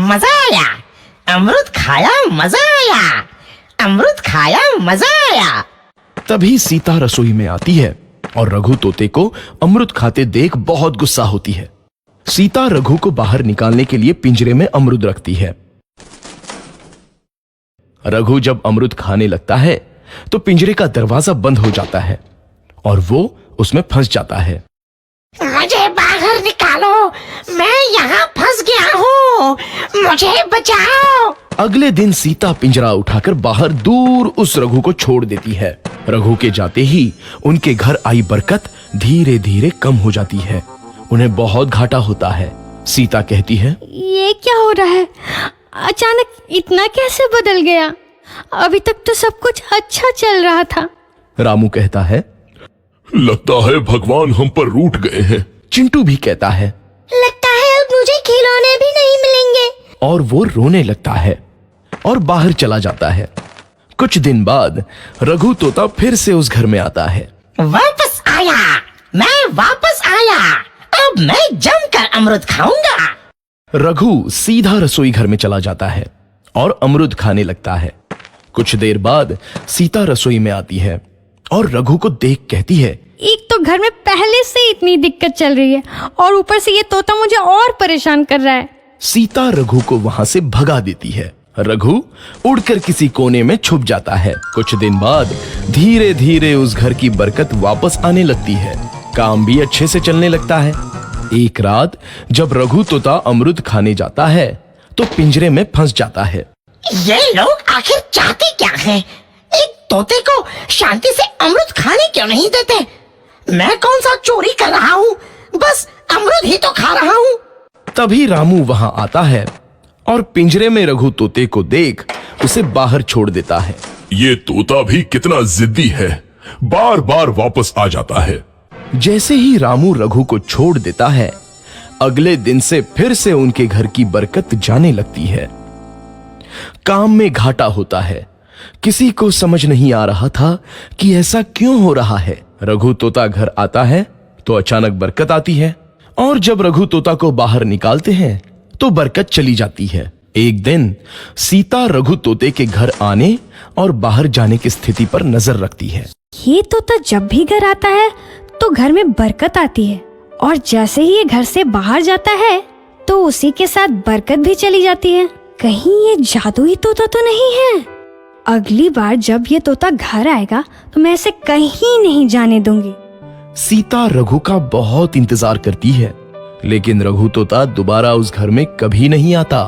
मजा आया, अमरूद खाया मजा आया, अमरूद खाया मजा आया। तभी सीता रसोई में आती है और रघु तोते को अमरूद खाते देख बहुत गुस्सा होती है। सीता रघु को बाहर निकालने के लिए पिंजरे में अमरूद रखती है। रघु जब अमरूद खाने लगता है तो पिंजरे का दरवाजा बंद हो जाता है और वो उसमें फंस जाता है। मुझे बाहर निकालो, मैं यहाँ फंस गया हूँ, मुझे बचाओ। अगले दिन सीता पिंजरा उठाकर बाहर दूर उस रघु को छोड़ देती है। रघु के जाते ही उनके घर आई बरकत धीरे धीरे कम हो जाती है। उन्हें बहुत घाटा होता है। सीता कहती है, ये क्या हो रहा है? अचानक इतना कैसे बदल गया? अभी तक तो सब कुछ अच्छा चल रहा था। रामू कहता है, लगता है भगवान हम पर रूठ गए हैं। चिंटू भी कहता है, लगता है अब मुझे खिलौने भी नहीं मिलेंगे। और वो रोने लगता है और बाहर चला जाता है। कुछ दिन बाद रघु तोता फिर से उस घर में आता है। वापस आया, मैं वापस आया, अब मैं जमकर अमरूद खाऊंगा। रघु सीधा रसोई घर में चला जाता है और अमरूद खाने लगता है। कुछ देर बाद सीता रसोई में आती है और रघु को देख कहती है, एक तो घर में पहले से इतनी दिक्कत चल रही है और ऊपर से ये तोता मुझे और परेशान कर रहा है। सीता रघु को वहां से भगा देती है। रघु उड़कर किसी कोने में छुप जाता है। कुछ दिन बाद धीरे धीरे उस घर की बरकत वापस आने लगती है। काम भी अच्छे से चलने लगता है। एक रात जब रघु तोता अमरूद खाने जाता है तो पिंजरे में फंस जाता है। ये लोग आखिर चाहते क्या हैं? एक तोते को शांति से अमरूद खाने क्यों नहीं देते? मैं कौन सा चोरी कर रहा हूँ? बस अमरूद ही तो खा रहा हूँ। तभी रामू वहां आता है और पिंजरे में रघु तोते को देख उसे बाहर छोड़ देता है। ये तोता भी कितना जिद्दी है, बार बार वापस आ जाता है। जैसे ही रामू रघु को छोड़ देता है, अगले दिन से फिर से उनके घर की बरकत जाने लगती है। काम में घाटा होता है। किसी को समझ नहीं आ रहा था कि ऐसा क्यों हो रहा है। रघु तोता घर आता है तो अचानक बरकत आती है और जब रघु तोता को बाहर निकालते हैं तो बरकत चली जाती है। एक दिन सीता रघु तोते के घर आने और बाहर जाने की स्थिति पर नजर रखती है। ये तोता जब भी घर आता है तो घर में बरकत आती है और जैसे ही ये घर से बाहर जाता है तो उसी के साथ बरकत भी चली जाती है। कहीं ये जादुई तोता तो नहीं है? अगली बार जब ये तोता घर आएगा तो मैं इसे कहीं नहीं जाने दूंगी। सीता रघु का बहुत इंतजार करती है, लेकिन रघु तोता दोबारा उस घर में कभी नहीं आता।